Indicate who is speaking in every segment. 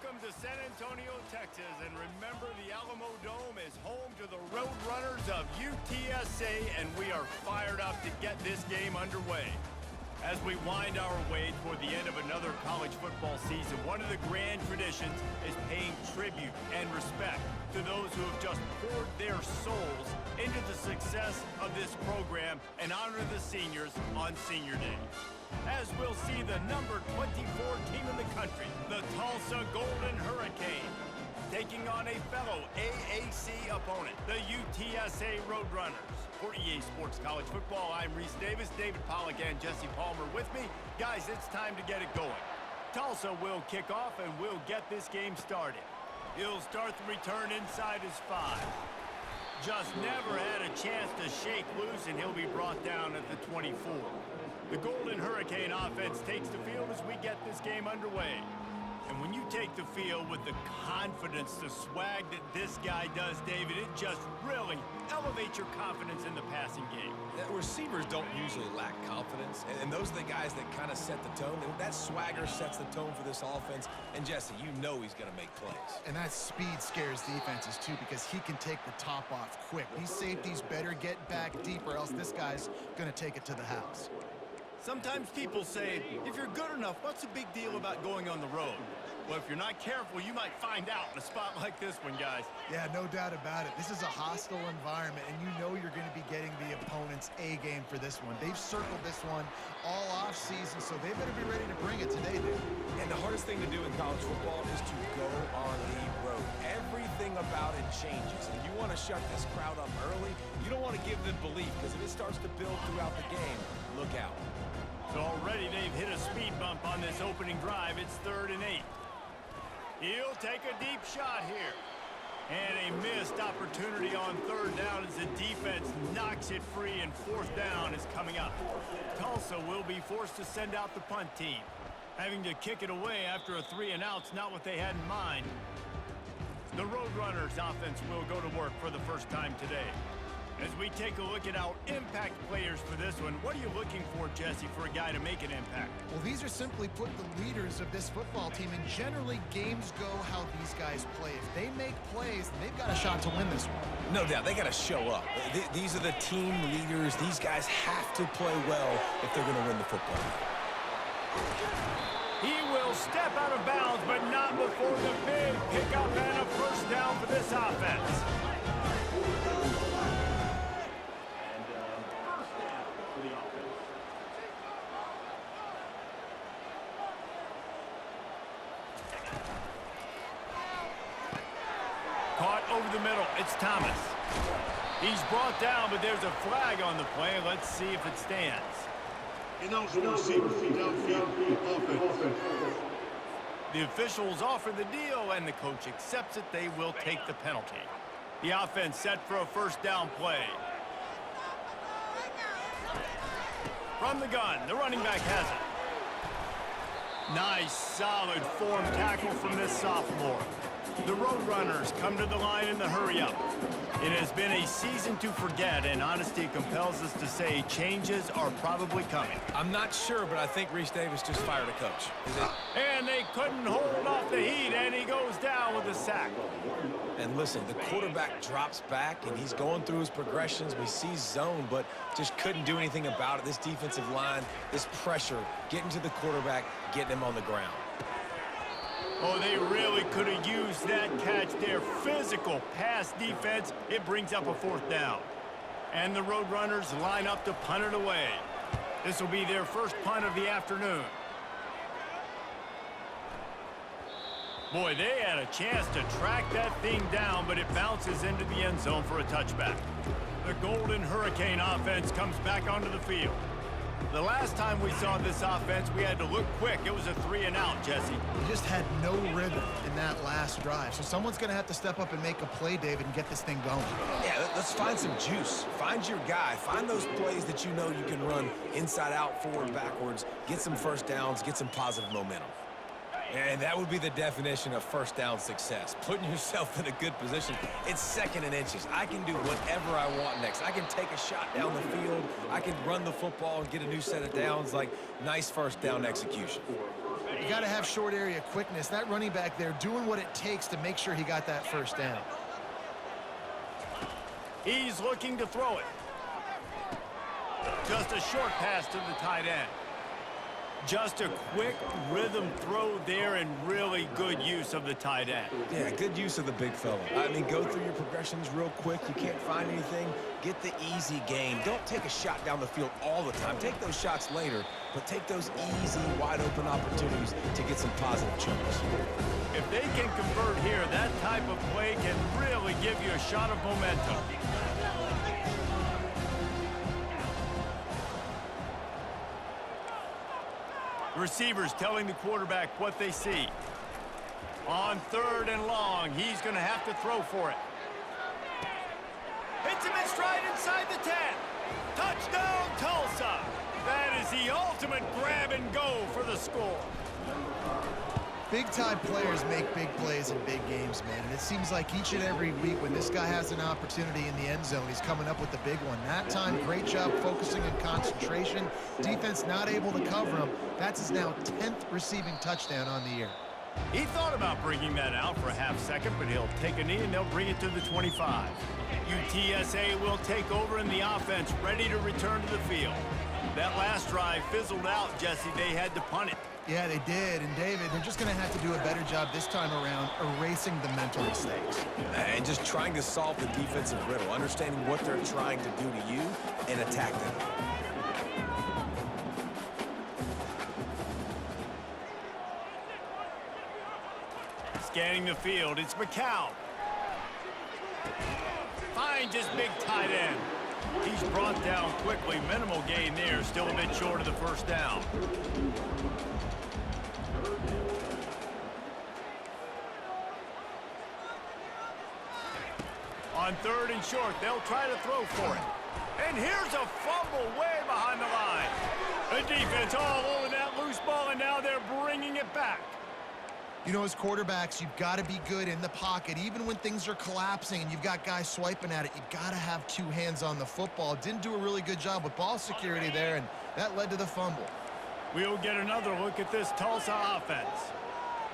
Speaker 1: Welcome to San Antonio, Texas, and remember the Alamo Dome is home to the Roadrunners of UTSA, and we are fired up to get this game underway. As we wind our way toward the end of another college football season, one of the grand traditions is paying tribute and respect to those who have just poured their souls into the success of this program and honor the seniors on Senior Day. As we'll see the number 24 team in the country, the Tulsa Golden Hurricane, taking on a fellow AAC opponent, the UTSA Roadrunners. For EA Sports College Football, I'm Reese Davis, David Pollack, and Jesse Palmer with me. Guys, it's time to get it going. Tulsa will kick off, and we'll get this game started. He'll start the return inside his 5. Just never had a chance to shake loose, and he'll be brought down at the 24. The Golden Hurricane offense takes the field as we get this game underway. And when you take the field with the confidence, the swag that this guy does, David, it just really elevates your confidence in the passing game.
Speaker 2: Receivers don't usually lack confidence, and those are the guys that kind of set the tone. And that swagger sets the tone for this offense. And Jesse, you know he's going to make plays.
Speaker 3: And that speed scares defenses too, because he can take the top off quick. These safeties better get back deep, or else this guy's going to take it to the house.
Speaker 1: Sometimes people say, if you're good enough, what's the big deal about going on the road? Well, if you're not careful, you might find out in a spot like this one, guys.
Speaker 3: Yeah, no doubt about it. This is a hostile environment, and you know you're going to be getting the opponent's A game for this one. They've circled this one all off season, so they better be ready to bring it today, dude.
Speaker 2: And the hardest thing to do in college football is to go on the road. Everything about it changes, and you want to shut this crowd up early. You don't want to give them belief, because if it starts to build throughout the game, look out.
Speaker 1: So already they've hit a speed bump on this opening drive. It's 3rd and 8. He'll take a deep shot here. And a missed opportunity on 3rd down as the defense knocks it free, and 4th down is coming up. Tulsa will be forced to send out the punt team. Having to kick it away after a 3-and-out's not what they had in mind. The Roadrunners offense will go to work for the first time today. As we take a look at our impact players for this one, what are you looking for, Jesse, for a guy to make an impact?
Speaker 3: Well, these are simply put the leaders of this football team, and generally games go how these guys play. If they make plays, then they've got a shot to win this one.
Speaker 2: No doubt, they got to show up. These are the team leaders. These guys have to play well if they're going to win the football game.
Speaker 1: He will step out of bounds, but not before the big pickup and a first down for this offense. Caught over the middle. It's Thomas. He's brought down, but there's a flag on the play. Let's see if it stands. The officials offer the deal, and the coach accepts it. They will take the penalty. The offense set for a first down play. From the gun, the running back has it. Nice, solid form tackle from this sophomore. The Roadrunners come to the line in the hurry-up. It has been a season to forget, and honesty compels us to say changes are probably coming.
Speaker 2: I'm not sure, but I think Reese Davis just fired a coach.
Speaker 1: And they couldn't hold off the heat, and he goes down with a sack.
Speaker 2: And listen, the quarterback drops back, and he's going through his progressions. We see zone, but just couldn't do anything about it. This defensive line, this pressure, getting to the quarterback, getting him on the ground.
Speaker 1: Oh, they really could have used that catch there. Physical pass defense. It brings up a 4th down. And the Roadrunners line up to punt it away. This will be their first punt of the afternoon. Boy, they had a chance to track that thing down, but it bounces into the end zone for a touchback. The Golden Hurricane offense comes back onto the field. The last time we saw this offense, we had to look quick. It was a 3-and-out, Jesse.
Speaker 3: We just had no rhythm in that last drive. So someone's going to have to step up and make a play, David, and get this thing going.
Speaker 2: Yeah, let's find some juice. Find your guy. Find those plays that you know you can run inside out, forward, backwards, get some first downs, get some positive momentum. And that would be the definition of first down success. Putting yourself in a good position. It's 2nd and inches. I can do whatever I want next. I can take a shot down the field. I can run the football and get a new set of downs. Like, nice first down execution.
Speaker 3: You got to have short area quickness. That running back there doing what it takes to make sure he got that first down.
Speaker 1: He's looking to throw it. Just a short pass to the tight end. Just a quick rhythm throw there and really good use of the tight end.
Speaker 2: Yeah, good use of the big fella. I mean, go through your progressions real quick. You can't find anything, get the easy gain. Don't take a shot down the field all the time. Take those shots later, but take those easy, wide-open opportunities to get some positive chunks.
Speaker 1: If they can convert here, that type of play can really give you a shot of momentum. Receivers telling the quarterback what they see. On 3rd and long, he's going to have to throw for it. Hits him in stride inside the 10. Touchdown, Tulsa. That is the ultimate grab and go for the score.
Speaker 3: Big-time players make big plays in big games, man. And it seems like each and every week when this guy has an opportunity in the end zone, he's coming up with the big one. That time, great job focusing and concentration. Defense not able to cover him. That's his now 10th receiving touchdown on the year.
Speaker 1: He thought about bringing that out for a half second, but he'll take a knee and they'll bring it to the 25. UTSA will take over in the offense, ready to return to the field. That last drive fizzled out, Jesse. They had to punt it.
Speaker 3: Yeah, they did. And, David, they're just going to have to do a better job this time around erasing the mental mistakes.
Speaker 2: And just trying to solve the defensive riddle, understanding what they're trying to do to you and attack them.
Speaker 1: Scanning the field, it's McCown. Finds his big tight end. He's brought down quickly. Minimal gain there. Still a bit short of the first down. On 3rd and short, they'll try to throw for it. And here's a fumble way behind the line. The defense all over that loose ball, and now they're bringing it back.
Speaker 3: You know, as quarterbacks, you've got to be good in the pocket. Even when things are collapsing and you've got guys swiping at it, you've got to have two hands on the football. Didn't do a really good job with ball security there, and that led to the fumble.
Speaker 1: We'll get another look at this Tulsa offense.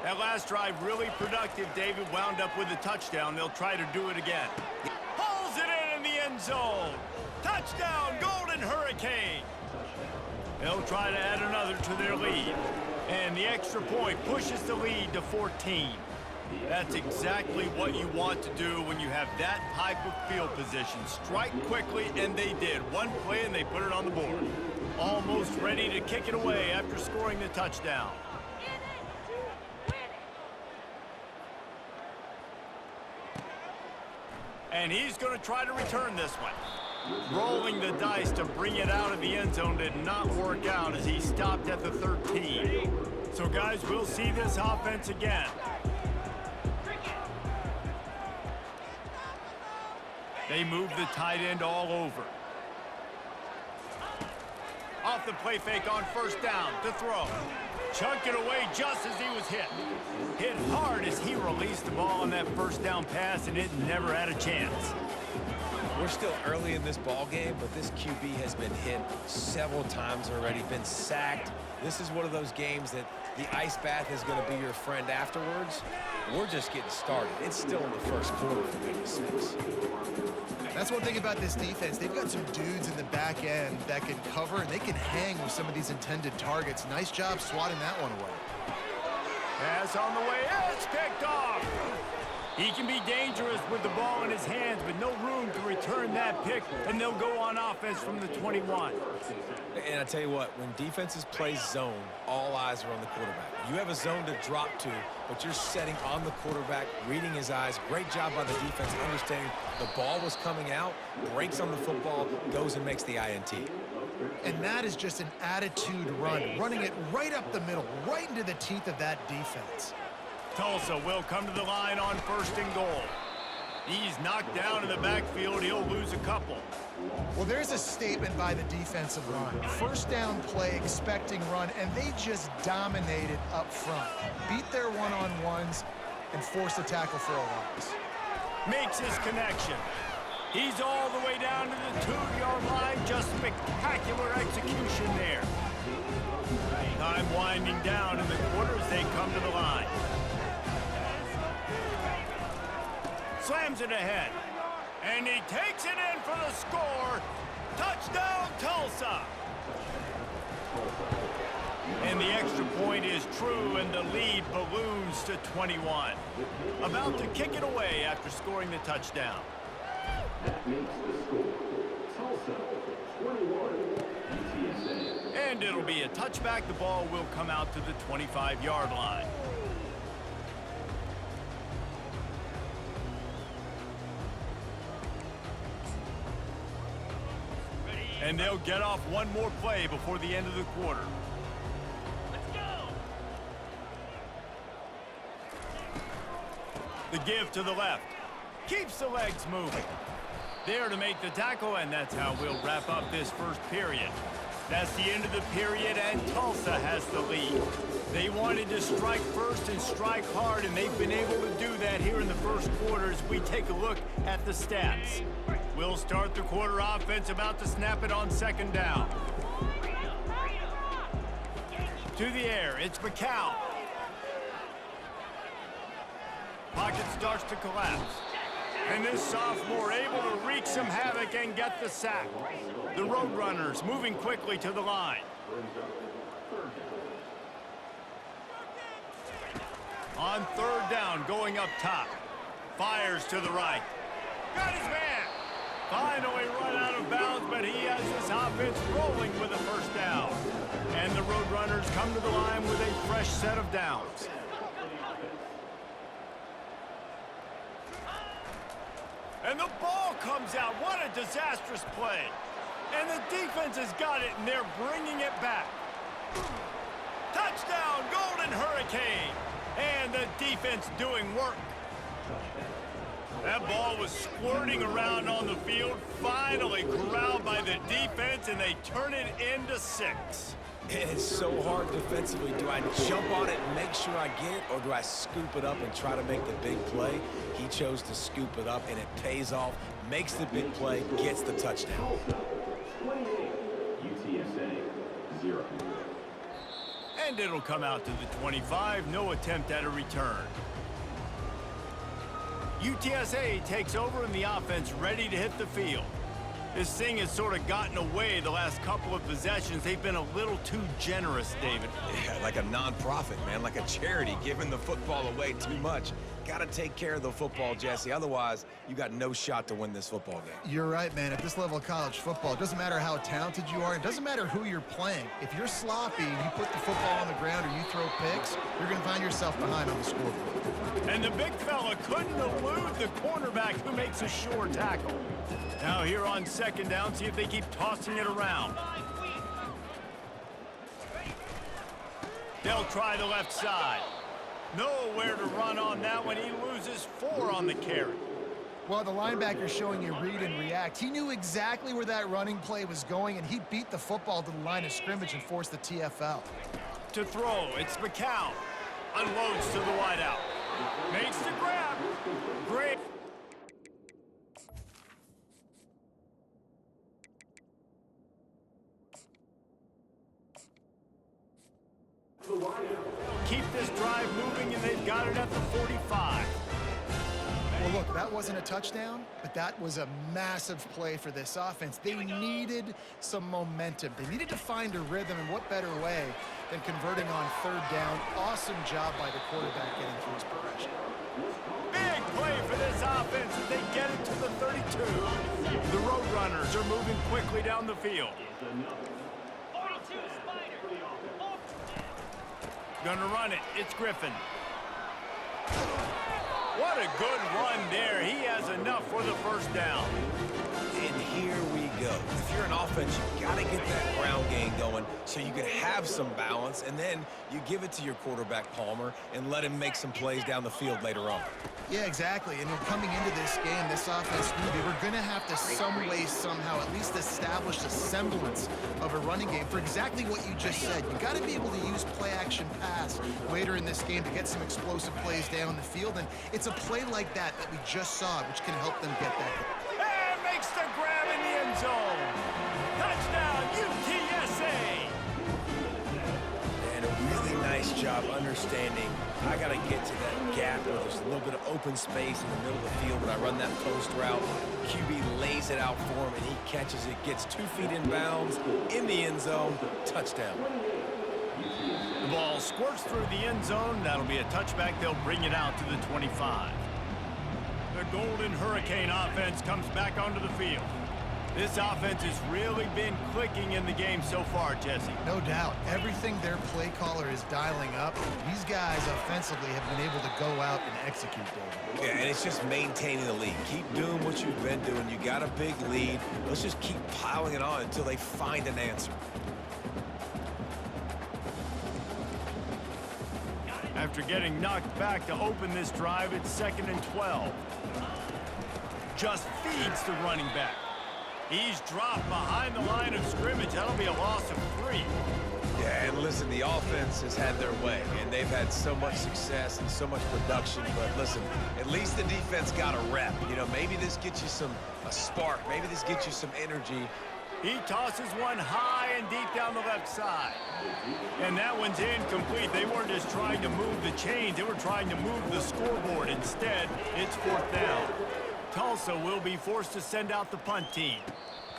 Speaker 1: That last drive really productive. David wound up with a touchdown. They'll try to do it again. Pulls it in the end zone. Touchdown, Golden Hurricane. They'll try to add another to their lead. And the extra point pushes the lead to 14. That's exactly what you want to do when you have that type of field position. Strike quickly, and they did. One play, and they put it on the board. Almost ready to kick it away after scoring the touchdown. And he's going to try to return this one. Rolling the dice to bring it out of the end zone did not work out as he stopped at the 13. So, guys, we'll see this offense again. They move the tight end all over. Off the play fake on 1st down to throw. Chunk it away just as he was hit. Hit hard as he released the ball on that 1st down pass, and it never had a chance.
Speaker 2: We're still early in this ball game, but this QB has been hit several times already, been sacked. This is one of those games that the ice bath is going to be your friend afterwards. We're just getting started. It's still in the first quarter, for goodness sakes.
Speaker 3: That's one thing about this defense. They've got some dudes in the back end that can cover, and they can hang with some of these intended targets. Nice job swatting that one away.
Speaker 1: Pass on the way. It's picked off. He can be dangerous with the ball in his hands, but no room to return that pick, and they'll go on offense from the 21.
Speaker 2: And I tell you what, when defenses play zone, all eyes are on the quarterback. You have a zone to drop to, but you're setting on the quarterback, reading his eyes. Great job by the defense, understanding the ball was coming out, breaks on the football, goes and makes the INT.
Speaker 3: And that is just an attitude run, running it right up the middle, right into the teeth of that defense.
Speaker 1: Tulsa will come to the line on 1st and goal. He's knocked down in the backfield. He'll lose a couple.
Speaker 3: Well, there's a statement by the defensive line. 1st down play, expecting run, and they just dominated up front. Beat their one-on-ones and forced a tackle for a loss.
Speaker 1: Makes his connection. He's all the way down to the 2-yard line. Just spectacular execution there. Time Time winding down in the quarter as they come to the line. Slams it ahead. And he takes it in for the score. Touchdown, Tulsa! And the extra point is true, and the lead balloons to 21. About to kick it away after scoring the touchdown.
Speaker 4: That makes the score Tulsa 21, UTSA.
Speaker 1: And it'll be a touchback. The ball will come out to the 25-yard line. And they'll get off one more play before the end of the quarter. Let's go! The give to the left. Keeps the legs moving. There to make the tackle, and that's how we'll wrap up this first period. That's the end of the period, and Tulsa has the lead. They wanted to strike first and strike hard, and they've been able to do that here in the first quarter as we take a look at the stats. We'll start the quarter offense, about to snap it on second down. To the air, it's McCown. Pocket starts to collapse. And this sophomore able to wreak some havoc and get the sack. The Roadrunners moving quickly to the line. On third down, going up top. Fires to the right. Got his man. Finally run out of bounds, but he has this offense rolling with a first down. And the Roadrunners come to the line with a fresh set of downs. And the ball comes out. What a disastrous play. And the defense has got it, and they're bringing it back. Touchdown, Golden Hurricane. And the defense doing work. That ball was squirting around on the field, finally corralled by the defense, and they turn it into 6.
Speaker 2: It's so hard defensively. Do I jump on it and make sure I get it, or do I scoop it up and try to make the big play? He chose to scoop it up, and it pays off, makes the big play, gets the touchdown.
Speaker 4: 28, UTSA 0.
Speaker 1: And it'll come out to the 25, no attempt at a return. UTSA takes over in the offense, ready to hit the field. This thing has sort of gotten away the last couple of possessions. They've been a little too generous, David.
Speaker 2: Yeah, like a non-profit, man, like a charity, giving the football away too much. Got to take care of the football, Jesse. Otherwise, you got no shot to win this football game.
Speaker 3: You're right, man. At this level of college football, it doesn't matter how talented you are. It doesn't matter who you're playing. If you're sloppy and you put the football on the ground or you throw picks, you're going to find yourself behind on the scoreboard.
Speaker 1: And the big fella couldn't elude the cornerback who makes a sure tackle. Now here on second down, see if they keep tossing it around. They'll try the left side. Nowhere to run on that one. He loses 4 on the carry.
Speaker 3: Well, the linebacker showing you read and react. He knew exactly where that running play was going, and he beat the football to the line of scrimmage and forced the TFL.
Speaker 1: To throw, it's McCown. Unloads to the wideout. Makes the grab. Great. Keep this drive moving, and they've got it at the 45.
Speaker 3: Well, look, that wasn't a touchdown, but that was a massive play for this offense. They needed some momentum. They needed to find a rhythm, and what better way than converting on third down. Awesome job by the quarterback getting through his progression.
Speaker 1: Big play for this offense as they get it to the 32. The Roadrunners are moving quickly down the field. Gonna run it. It's Griffin. What a good run there. He has enough for the first down.
Speaker 2: And here we go. If you're an offense, you got to get that ground game going so you can have some balance, and then you give it to your quarterback, Palmer, and let him make some plays down the field later on.
Speaker 3: Yeah, exactly. And coming into this game, this offense knew they were going to have to some way, somehow, at least establish a semblance of a running game for exactly what you just said. You got to be able to use play-action pass later in this game to get some explosive plays down the field, and it's a play like that we just saw, which can help them get that.
Speaker 1: And makes the grab in the end zone. Touchdown, UTSA!
Speaker 2: And a job understanding I got to get to that gap where there's a little bit of open space in the middle of the field when I run that post route. QB lays it out for him, and he catches it, gets 2 feet in bounds, in the end zone, touchdown.
Speaker 1: The ball squirts through the end zone. That'll be a touchback. They'll bring it out to the 25. The Golden Hurricane offense comes back onto the field. This offense has really been clicking in the game so far, Jesse.
Speaker 3: No doubt. Everything their play caller is dialing up, these guys offensively have been able to go out and execute, David.
Speaker 2: Yeah, and it's just maintaining the lead. Keep doing what you've been doing. You got a big lead. Let's just keep piling it on until they find an answer.
Speaker 1: After getting knocked back to open this drive, it's 2nd and 12. Just feeds the running back. He's dropped behind the line of scrimmage. That'll be a loss of 3.
Speaker 2: Yeah, and listen, the offense has had their way, and they've had so much success and so much production. But listen, at least the defense got a rep. You know, maybe this gets you a spark. Maybe this gets you some energy.
Speaker 1: He tosses one high and deep down the left side. And that one's incomplete. They weren't just trying to move the chains. They were trying to move the scoreboard. Instead, it's 4th down. Tulsa will be forced to send out the punt team.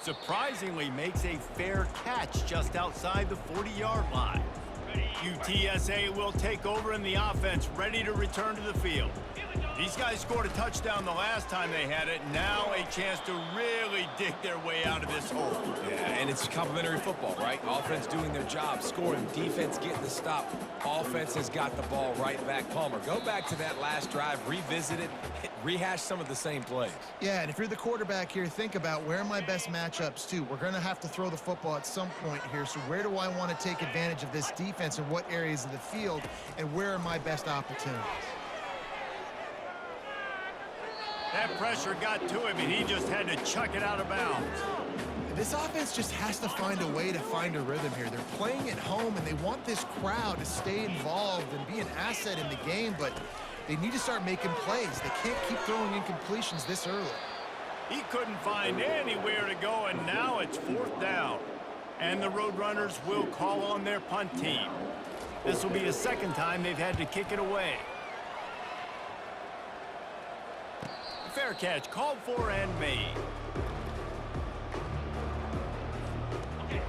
Speaker 1: Surprisingly makes a fair catch just outside the 40-yard line. UTSA will take over in the offense, ready to return to the field. These guys scored a touchdown the last time they had it. Now a chance to really dig their way out of this hole.
Speaker 2: Yeah, and it's complimentary football, right? Offense doing their job, scoring, defense getting the stop. Offense has got the ball right back. Palmer, go back to that last drive, revisit it, rehash some of the same plays.
Speaker 3: Yeah, and if you're the quarterback here, think about where are my best matchups too. We're going to have to throw the football at some point here, so where do I want to take advantage of this defense and what areas of the field, and where are my best opportunities?
Speaker 1: That pressure got to him, and he just had to chuck it out of bounds.
Speaker 3: This offense just has to find a way to find a rhythm here. They're playing at home, and they want this crowd to stay involved and be an asset in the game, but they need to start making plays. They can't keep throwing incompletions this early.
Speaker 1: He couldn't find anywhere to go, and now it's 4th down. And the Roadrunners will call on their punt team. This will be the 2nd time they've had to kick it away. Fair catch called for and made.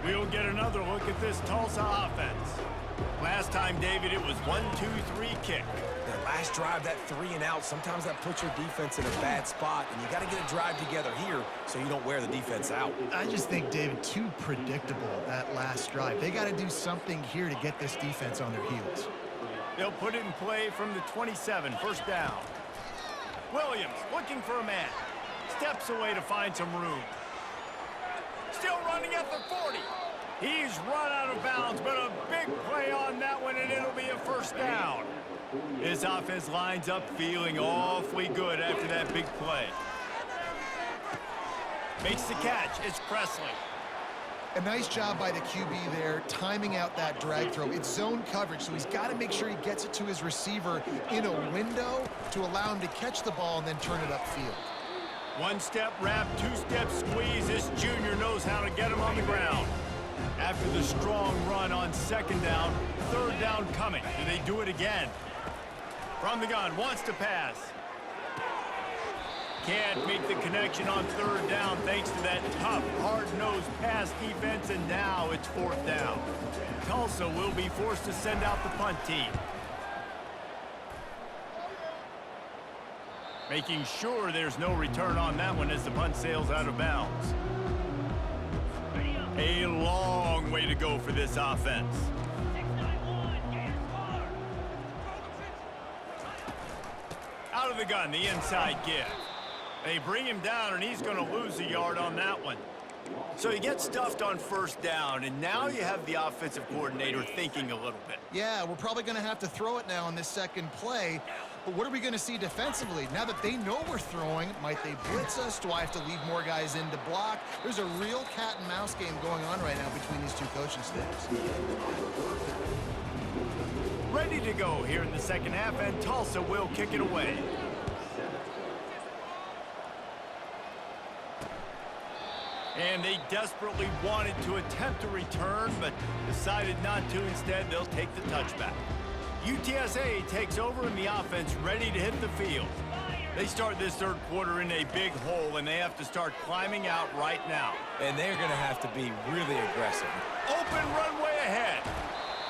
Speaker 1: We'll get another look at this Tulsa offense. Last time, David, it was 1-2-3 kick.
Speaker 2: That last drive, that 3 and out, sometimes that puts your defense in a bad spot, and you got to get a drive together here so you don't wear the defense out.
Speaker 3: I just think, David, too predictable, that last drive. They got to do something here to get this defense on their heels.
Speaker 1: They'll put it in play from the 27, 1st down. Williams looking for a man. Steps away to find some room. Still running at the 40. He's run out of bounds, but a big play on that one, and it'll be a 1st down. This offense lines up feeling awfully good after that big play. Makes the catch. It's Presley.
Speaker 3: A nice job by the QB there, timing out that drag throw. It's zone coverage, so he's got to make sure he gets it to his receiver in a window to allow him to catch the ball and then turn it upfield.
Speaker 1: 1-step wrap, 2-step squeeze. This junior knows how to get him on the ground. After the strong run on 2nd down, 3rd down coming. Do they do it again? From the gun, wants to pass. Can't make the connection on 3rd down thanks to that tough, hard-nosed pass defense, and now it's 4th down. Tulsa will be forced to send out the punt team. Making sure there's no return on that one as the punt sails out of bounds. A long way to go for this offense. Out of the gun, the inside give. They bring him down, and he's going to lose a yard on that one. So he gets stuffed on 1st down, and now you have the offensive coordinator thinking a little bit.
Speaker 3: Yeah, we're probably going to have to throw it now on this 2nd play. But what are we going to see defensively? Now that they know we're throwing, might they blitz us? Do I have to leave more guys in to block? There's a real cat and mouse game going on right now between these two coaching staffs.
Speaker 1: Ready to go here in the 2nd half, and Tulsa will kick it away. And they desperately wanted to attempt a return, but decided not to. Instead, they'll take the touchback. UTSA takes over in the offense, ready to hit the field. They start this third quarter in a big hole, and they have to start climbing out right now.
Speaker 2: And they're going to have to be really aggressive.
Speaker 1: Open runway ahead.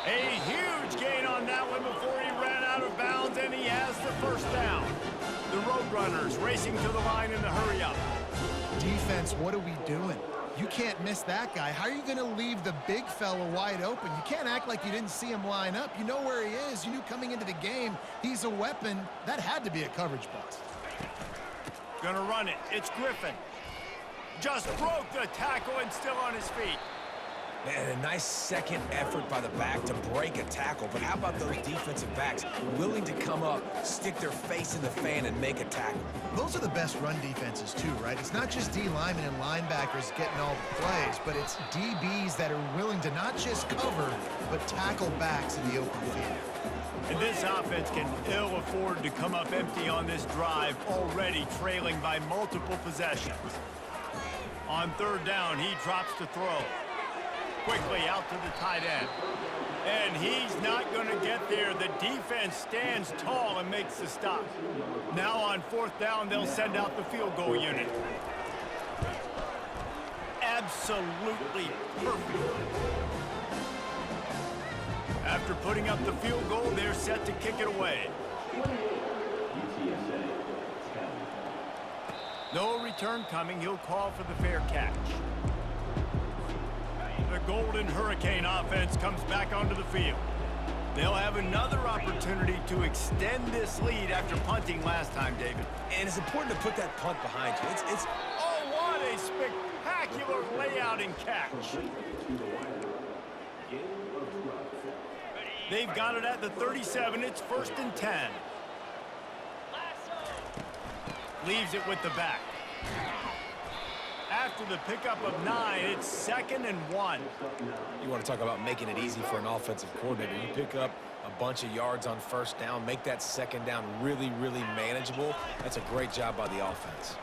Speaker 1: A huge gain on that one before he ran out of bounds, and he has the first down. The Roadrunners racing to the line in the hurry-up.
Speaker 3: Defense, what are we doing? You can't miss that guy. How are you going to leave the big fella wide open? You can't act like you didn't see him line up. You know where he is. You knew coming into the game he's a weapon. That had to be a coverage bust.
Speaker 1: Gonna run it. It's Griffin. Just broke the tackle and still on his feet.
Speaker 2: Man, a nice second effort by the back to break a tackle. But how about those defensive backs willing to come up, stick their face in the fan, and make a tackle?
Speaker 3: Those are the best run defenses, too, right? It's not just D linemen and linebackers getting all the plays, but it's DBs that are willing to not just cover, but tackle backs in the open field.
Speaker 1: And this offense can ill afford to come up empty on this drive, already trailing by multiple possessions. On third down, he drops to throw. Quickly out to the tight end. And he's not going to get there. The defense stands tall and makes the stop. Now on fourth down, they'll send out the field goal unit. Absolutely perfect. After putting up the field goal, they're set to kick it away.
Speaker 4: UTSA 10.
Speaker 1: No return coming. He'll call for the fair catch. The Golden Hurricane offense comes back onto the field. They'll have another opportunity to extend this lead after punting last time, David.
Speaker 2: And it's important to put that punt behind you. It's
Speaker 1: Oh, what a spectacular layout and catch. They've got it at the 37. It's 1st and 10. Leaves it with the back. After the pickup of 9, it's 2nd and 1.
Speaker 2: You want to talk about making it easy for an offensive coordinator. You pick up a bunch of yards on first down, make that second down really, really manageable. That's a great job by the offense.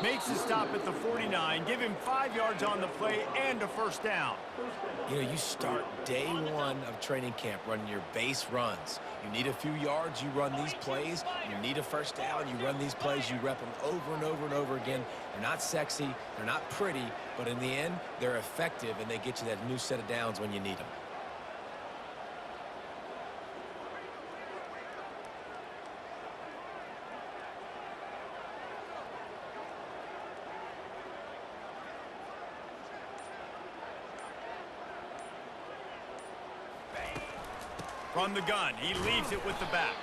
Speaker 1: Makes the stop at the 49, give him 5 yards on the play and a first down.
Speaker 2: You know, you start day one of training camp running your base runs. You need a few yards, you run these plays. You need a first down, you run these plays. You rep them over and over and over again. They're not sexy, they're not pretty, but in the end, they're effective, and they get you that new set of downs when you need them.
Speaker 1: From the gun, he leaves it with the back.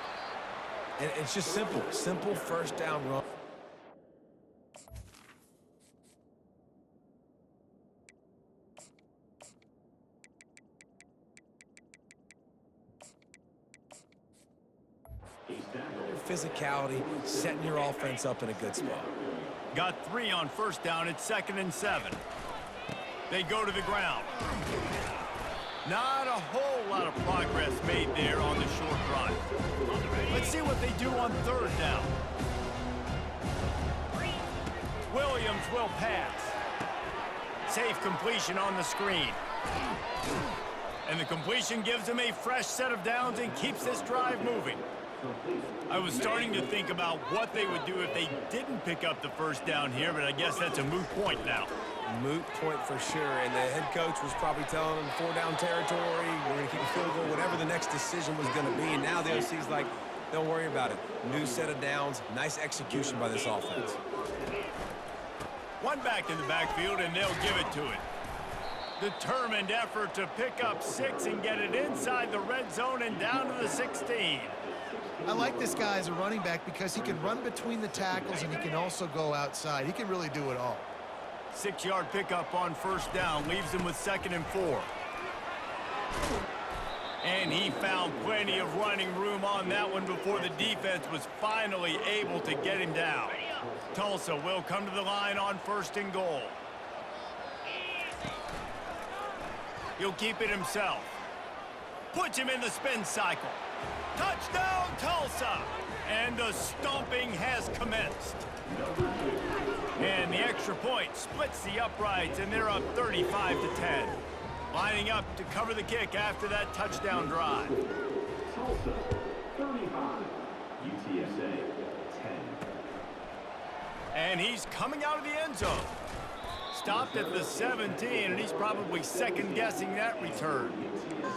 Speaker 2: And it's just simple first down run. Physicality, setting your offense up in a good spot.
Speaker 1: Got 3 on first down. It's 2nd and 7. They go to the ground. Not a whole lot of progress made there on the short run. Let's see what they do on third down. Williams will pass. Safe completion on the screen. And the completion gives them a fresh set of downs and keeps this drive moving. I was starting to think about what they would do if they didn't pick up the first down here, but I guess that's a moot point now.
Speaker 2: Moot point for sure, and the head coach was probably telling them 4-down territory, we're going to keep a field goal, whatever the next decision was going to be, and now the OC's like, don't worry about it. New set of downs, nice execution by this offense.
Speaker 1: One back in the backfield, and they'll give it to it. Determined effort to pick up 6 and get it inside the red zone and down to the 16.
Speaker 3: I like this guy as a running back because he can run between the tackles and he can also go outside. He can really do it all.
Speaker 1: 6-yard pickup on first down leaves him with 2nd and 4. And he found plenty of running room on that one before the defense was finally able to get him down. Tulsa will come to the line on 1st and goal. He'll keep it himself. Puts him in the spin cycle. Touchdown, Tulsa! And the stomping has commenced. And the extra point splits the uprights, and they're up 35-10. Lining up to cover the kick after that touchdown drive.
Speaker 4: Tulsa, 35. UTSA, 10.
Speaker 1: And he's coming out of the end zone. Stopped at the 17, and he's probably second-guessing that return.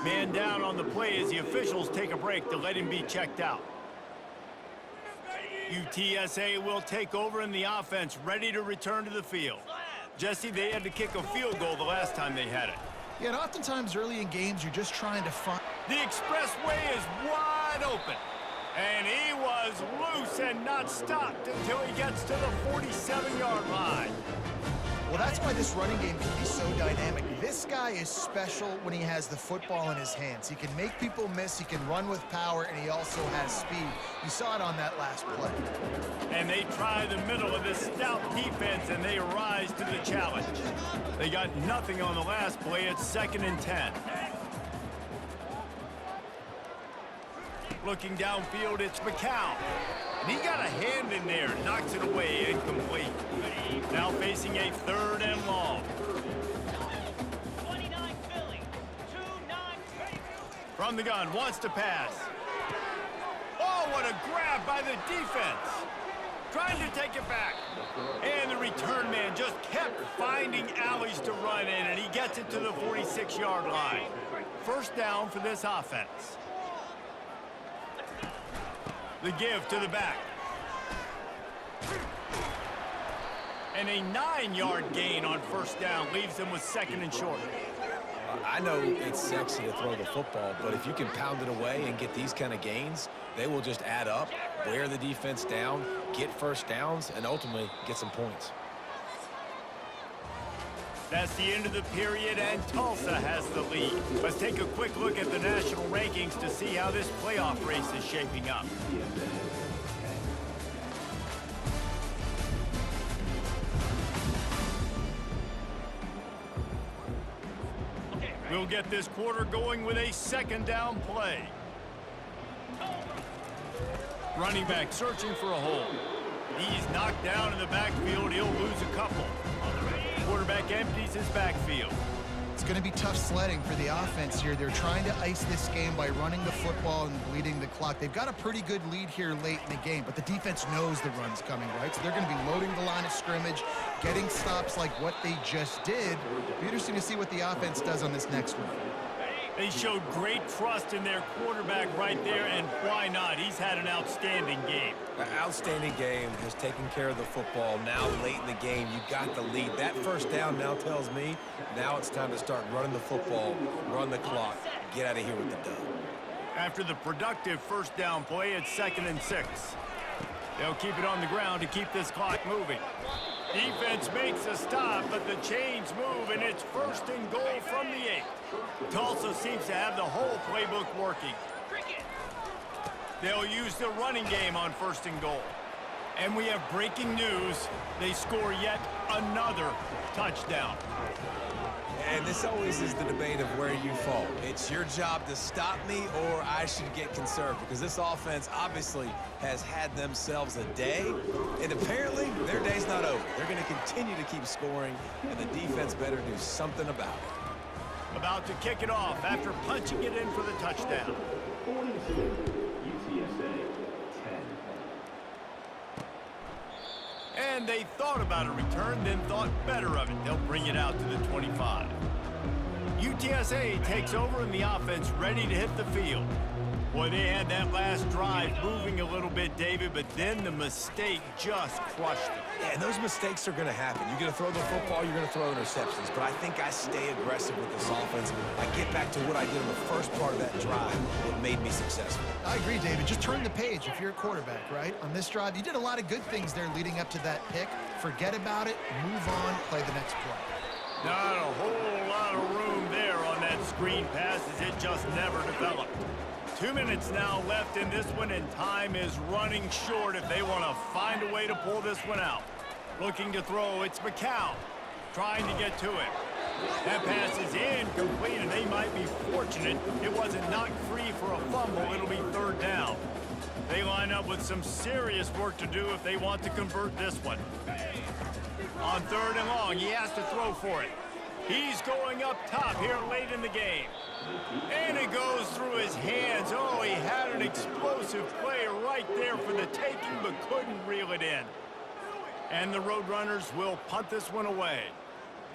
Speaker 1: Man down on the play as the officials take a break to let him be checked out. UTSA will take over in the offense, ready to return to the field. Jesse, they had to kick a field goal the last time they had it.
Speaker 3: Yeah, and oftentimes early in games, you're just trying to find...
Speaker 1: The expressway is wide open. And he was loose and not stopped until he gets to the 47-yard line.
Speaker 3: Well, that's why this running game can be so dynamic. This guy is special when he has the football in his hands. He can make people miss, he can run with power, and he also has speed. You saw it on that last play.
Speaker 1: And they try the middle of this stout defense, and they rise to the challenge. They got nothing on the last play. It's 2nd and 10. Looking downfield, it's McCown. And he got a hand in there, knocks it away, incomplete. Now facing a 3rd and long.
Speaker 5: 29 Philly, 2-9.
Speaker 1: From the gun, wants to pass. Oh, what a grab by the defense. Trying to take it back. And the return man just kept finding alleys to run in, and he gets it to the 46-yard line. 1st down for this offense. The give to the back. And a 9-yard gain on 1st down leaves them with 2nd and short.
Speaker 2: I know it's sexy to throw the football, but if you can pound it away and get these kind of gains, they will just add up, wear the defense down, get 1st downs, and ultimately get some points.
Speaker 1: That's the end of the period, and Tulsa has the lead. Let's take a quick look at the national rankings to see how this playoff race is shaping up. We'll get this quarter going with a 2nd down play. Running back searching for a hole. He's knocked down in the backfield. He'll lose a couple. Quarterback empties his backfield.
Speaker 3: It's going to be tough sledding for the offense here. They're trying to ice this game by running the football and bleeding the clock. They've got a pretty good lead here late in the game, but the defense knows the run's coming, right? So they're going to be loading the line of scrimmage, getting stops like what they just did. It'll be interesting to see what the offense does on this next one.
Speaker 1: They showed great trust in their quarterback right there, and why not? He's had an outstanding game.
Speaker 2: An outstanding game, has taken care of the football. Now late in the game, you got the lead. That 1st down now tells me now it's time to start running the football, run the clock, get out of here with the dub.
Speaker 1: After the productive 1st down play, it's 2nd and 6. They'll keep it on the ground to keep this clock moving. Defense makes a stop, but the chains move, and it's 1st and goal from the 8. Tulsa seems to have the whole playbook working. They'll use the running game on 1st and goal. And we have breaking news. They score yet another touchdown.
Speaker 2: And this always is the debate of where you fall. It's your job to stop me, or I should get conserved, because this offense obviously has had themselves a day, and apparently their day's not over. They're going to continue to keep scoring, and the defense better do something about it.
Speaker 1: About to kick it off after punching it in for the touchdown.
Speaker 4: 42, UTSA, 10.
Speaker 1: And they thought about a return, then thought better of it. They'll bring it out to the 25. UTSA takes over in the offense, ready to hit the field. Boy, they had that last drive moving a little bit, David, but then the mistake just crushed them.
Speaker 2: Yeah, and those mistakes are going to happen. You're going to throw the football, you're going to throw interceptions, but I think I stay aggressive with this offense. I get back to what I did in the first part of that drive that made me successful.
Speaker 3: I agree, David. Just turn the page if you're a quarterback, right? On this drive, you did a lot of good things there leading up to that pick. Forget about it, move on, play the next play.
Speaker 1: Not a whole lot of room there on that screen pass as it just never developed. 2 minutes now left in this one, and time is running short if they want to find a way to pull this one out. Looking to throw, it's McCown trying to get to it. That pass is incomplete, and they might be fortunate it wasn't knocked free for a fumble. It'll be 3rd down. They line up with some serious work to do if they want to convert this one. On 3rd and long, he has to throw for it. He's going up top here late in the game. And it goes through his hands. Oh, he had an explosive play right there for the taking, but couldn't reel it in. And the Roadrunners will punt this one away.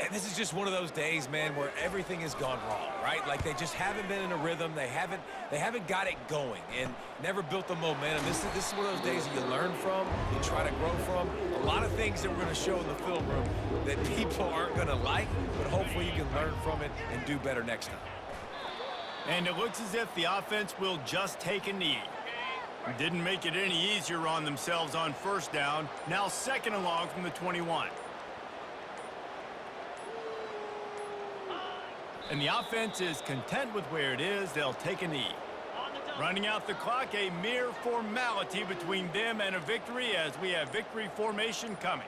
Speaker 2: And this is just one of those days, man, where everything has gone wrong, right? Like they just haven't been in a rhythm. They haven't got it going and never built the momentum. This is one of those days that you learn from, you try to grow from. A lot of things that we're going to show in the film room that people aren't going to like, but hopefully you can learn from it and do better next time.
Speaker 1: And it looks as if the offense will just take a knee. Didn't make it any easier on themselves on first down. Now second and long from the 21. And the offense is content with where it is. They'll take a knee. Running out the clock, a mere formality between them and a victory as we have victory formation coming.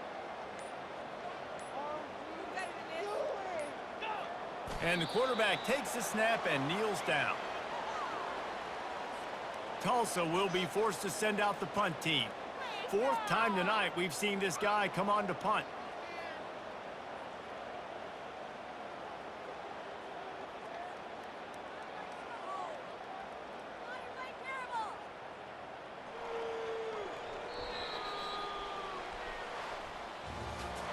Speaker 1: And the quarterback takes the snap and kneels down. Tulsa will be forced to send out the punt team. Fourth time tonight we've seen this guy come on to punt.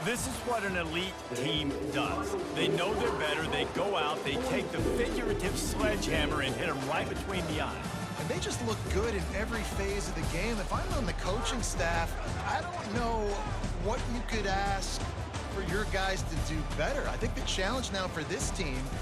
Speaker 1: This is what an elite team does. They know they're better, they go out, they take the figurative sledgehammer and hit them right between the eyes.
Speaker 3: And they just look good in every phase of the game. If I'm on the coaching staff, I don't know what you could ask for your guys to do better. I think the challenge now for this team